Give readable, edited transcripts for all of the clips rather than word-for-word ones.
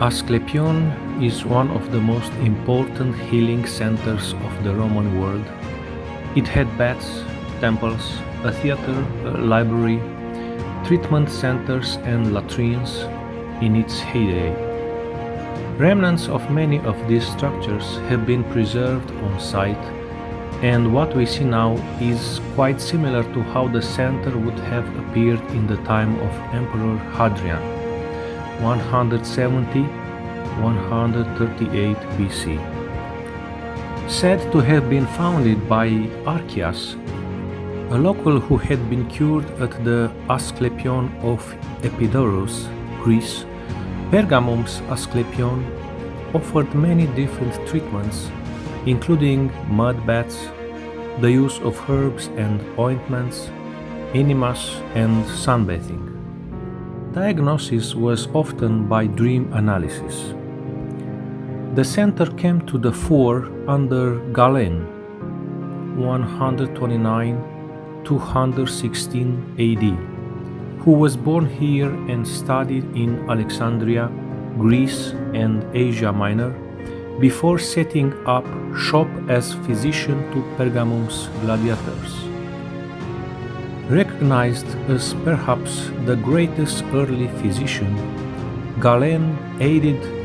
Asclepion is one of the most important healing centers of the Roman world. It had baths, temples, a theater, a library, treatment centers, and latrines in its heyday. Remnants of many of these structures have been preserved on site, and what we see now is quite similar to how the center would have appeared in the time of Emperor Hadrian, 170 138 BC. Said to have been founded by Archias, a local who had been cured at the Asclepion of Epidaurus, Greece. Pergamon's Asclepion offered many different treatments, including mud baths, the use of herbs and ointments, enemas, and sunbathing. Diagnosis was often by dream analysis. The center came to the fore under Galen, 129–216 AD, who was born here and studied in Alexandria, Greece, and Asia Minor before setting up shop as physician to Pergamon's gladiators. Recognized as perhaps the greatest early physician, Galen aided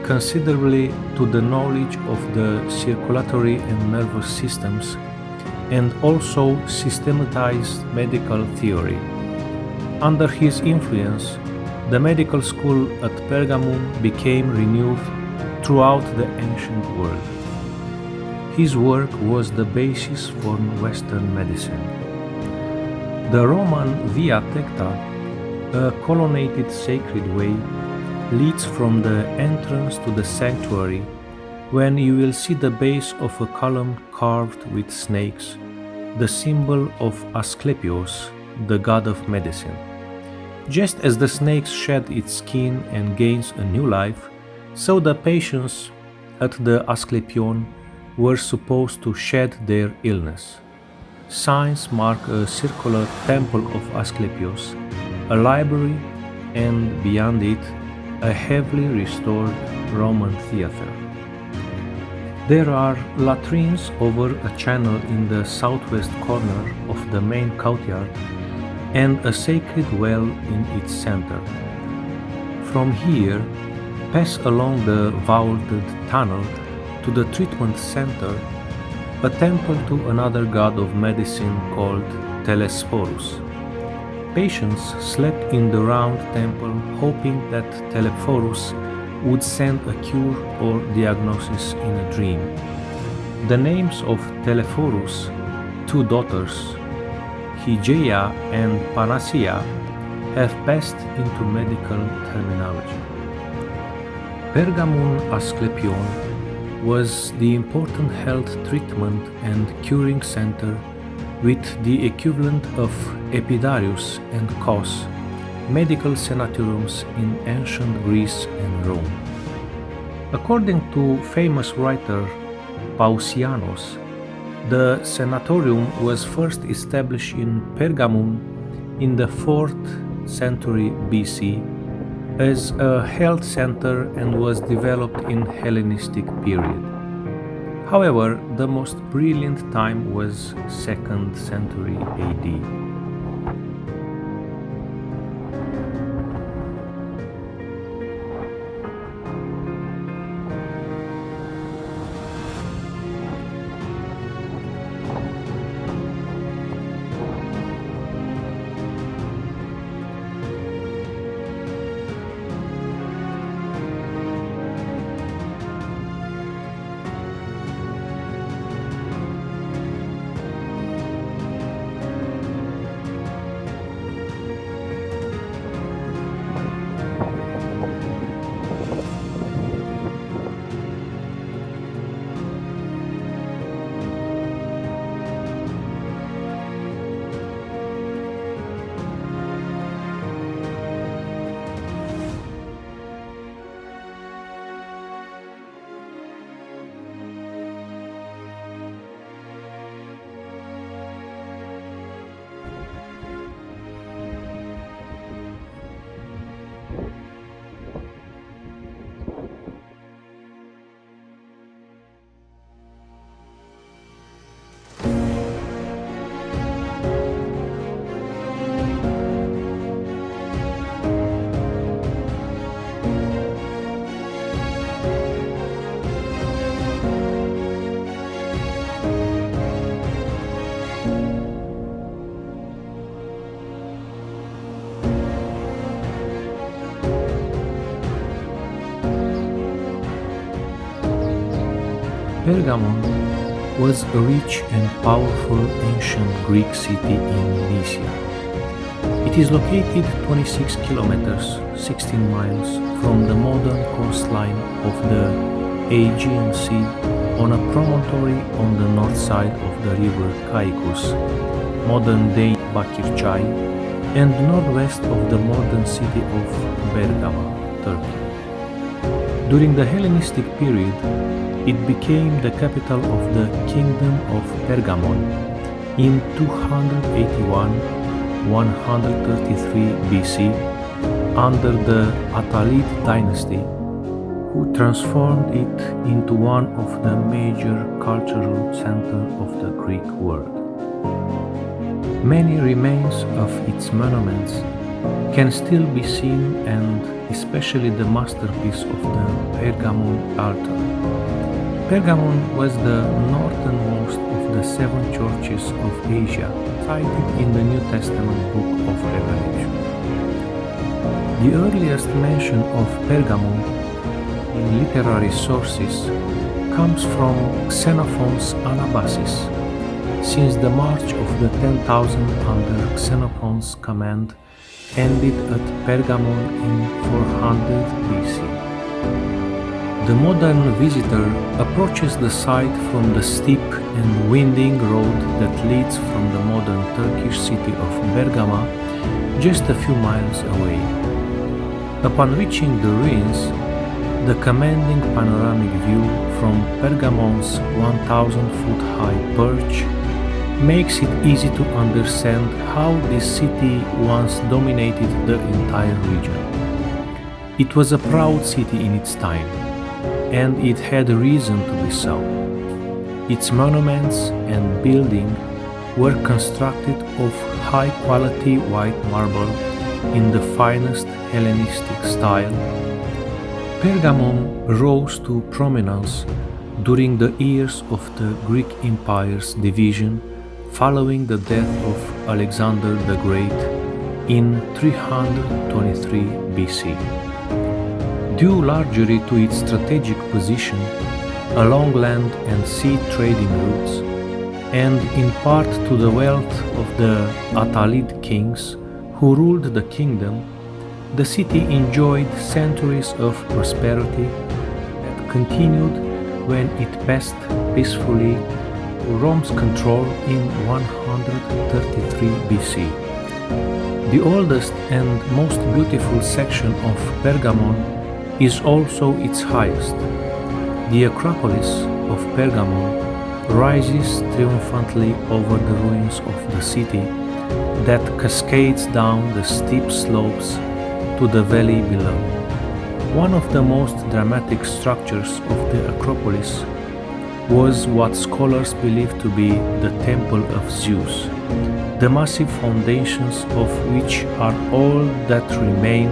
considerably to the knowledge of the circulatory and nervous systems and also systematized medical theory. Under his influence, the medical school at Pergamon became renewed throughout the ancient world. His work was the basis for Western medicine. The Roman Via Tecta, a colonnaded sacred way, leads from the entrance to the sanctuary, when you will see the base of a column carved with snakes, the symbol of Asclepios, the god of medicine. Just as the snake sheds its skin and gains a new life, so the patients at the Asclepion were supposed to shed their illness. Signs mark a circular temple of Asclepios, a library, and beyond it, a heavily restored Roman theater. There are latrines over a channel in the southwest corner of the main courtyard and a sacred well in its center. From here, pass along the vaulted tunnel to the treatment center, a temple to another god of medicine called Telesphorus. Patients slept in the round temple hoping that Telephorus would send a cure or diagnosis in a dream. The names of Telephorus' two daughters, Hygeia and Panacea, have passed into medical terminology. Pergamon Asclepion was the important health treatment and curing center with the equivalent of Epidaurus and Kos, medical sanatoriums in ancient Greece and Rome. According to famous writer Pausianos, the sanatorium was first established in Pergamon in the 4th century BC as a health center and was developed in Hellenistic period. However, the most brilliant time was 2nd century AD. Pergamon was a rich and powerful ancient Greek city in Mysia. It is located 26 kilometers, 16 miles from the modern coastline of the Aegean Sea on a promontory on the north side of the river Caicus, modern-day Bakirçay, and northwest of the modern city of Bergama, Turkey. During the Hellenistic period, it became the capital of the Kingdom of Pergamon in 281-133 BC under the Attalid dynasty, who transformed it into one of the major cultural centers of the Greek world. Many remains of its monuments can still be seen, and especially the masterpiece of the Pergamon altar. Pergamon was the northernmost of the seven churches of Asia, cited in the New Testament book of Revelation. The earliest mention of Pergamon in literary sources comes from Xenophon's Anabasis, since the march of the 10,000 under Xenophon's command ended at Pergamon in 400 BC. The modern visitor approaches the site from the steep and winding road that leads from the modern Turkish city of Bergama, just a few miles away. Upon reaching the ruins, the commanding panoramic view from Pergamon's 1,000-foot high perch makes it easy to understand how this city once dominated the entire region. It was a proud city in its time, and it had reason to be so. Its monuments and buildings were constructed of high-quality white marble in the finest Hellenistic style. Pergamon rose to prominence during the years of the Greek Empire's division following the death of Alexander the Great in 323 BC. Due largely to its strategic position along land and sea trading routes, and in part to the wealth of the Attalid kings who ruled the kingdom, the city enjoyed centuries of prosperity that continued when it passed peacefully Rome's control in 133 BC. The oldest and most beautiful section of Pergamon is also its highest. The Acropolis of Pergamon rises triumphantly over the ruins of the city that cascades down the steep slopes to the valley below. One of the most dramatic structures of the Acropolis was what scholars believe to be the Temple of Zeus, the massive foundations of which are all that remain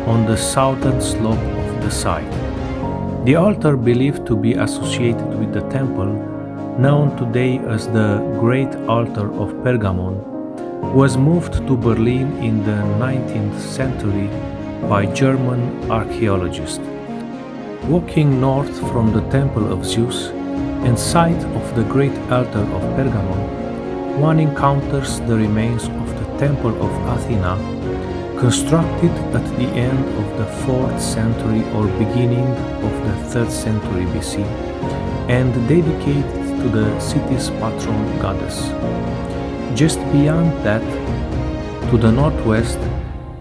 on the southern slope of the site. The altar believed to be associated with the temple, known today as the Great Altar of Pergamon, was moved to Berlin in the 19th century by German archaeologists. Walking north from the Temple of Zeus and site of the Great Altar of Pergamon, one encounters the remains of the Temple of Athena, constructed at the end of the 4th century or beginning of the 3rd century BC, and dedicated to the city's patron goddess. Just beyond that, to the northwest,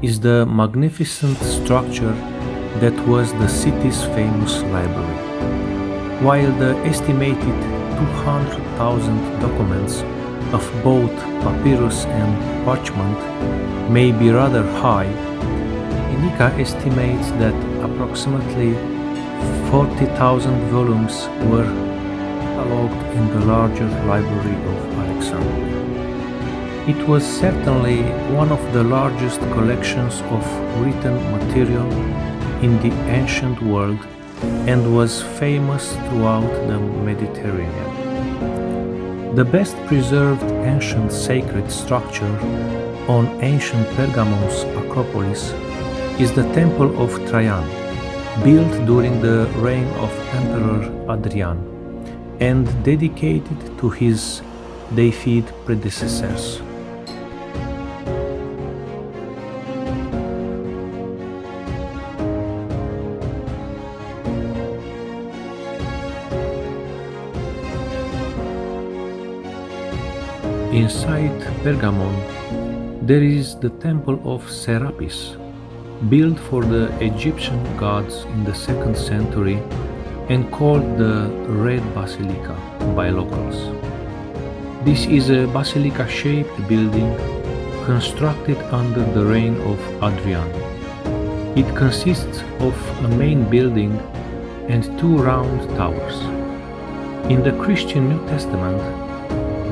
is the magnificent structure that was the city's famous library. While the estimated 200,000 documents of both papyrus and parchment may be rather high, Inika estimates that approximately 40,000 volumes were cataloged in the larger library of Alexandria. It was certainly one of the largest collections of written material in the ancient world and was famous throughout the Mediterranean. The best preserved ancient sacred structure on ancient Pergamon's Acropolis is the Temple of Trajan, built during the reign of Emperor Adrian. and dedicated to his deified predecessors. Inside Pergamon, there is the temple of Serapis, built for the Egyptian gods in the 2nd century and called the Red Basilica by locals. This is a basilica-shaped building constructed under the reign of Adrian. It consists of a main building and 2 round towers. In the Christian New Testament,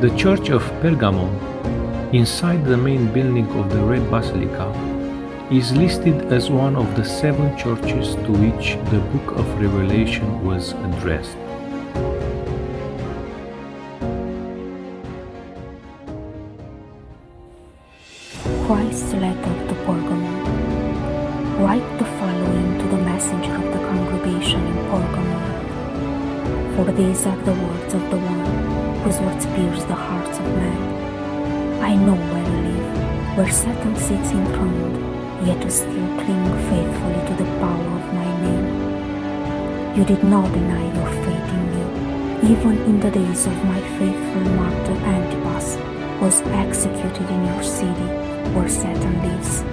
the Church of Pergamon, inside the main building of the Red Basilica, is listed as one of the 7 churches to which the Book of Revelation was addressed. Christ's letter to Pergamon. Write the following to the messenger of the congregation in Pergamon. For these are the words of the one whose words pierce the hearts of men. I know where you live, where Satan sits enthroned, yet you still cling faithfully to the power of my name. You did not deny your faith in me, even in the days of my faithful martyr Antipas was executed in your city where Satan lives.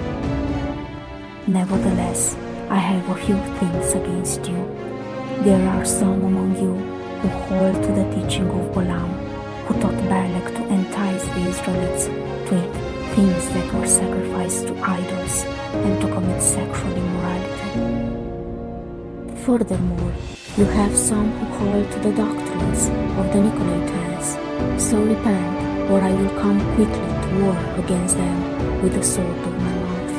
Nevertheless, I have a few things against you. There are some among you who hold to the teaching of Balaam, who taught Balak to entice the Israelites to eat things that were sacrificed to idols and to commit sexual immorality. Furthermore, you have some who hold to the doctrines of the Nicolaitans. So repent, or I will come quickly to war against them with the sword of my mouth.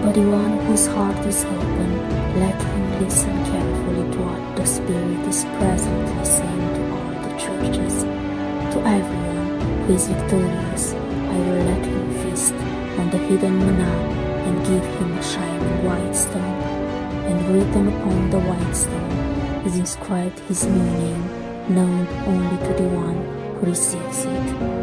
But the one whose heart is open, let him listen carefully to what the Spirit is presently saying to all the churches. To everyone who is victorious, I will let him feast on the hidden manna and give him a shining white stone. And written upon the white stone is inscribed his new name, known only to the one who receives it.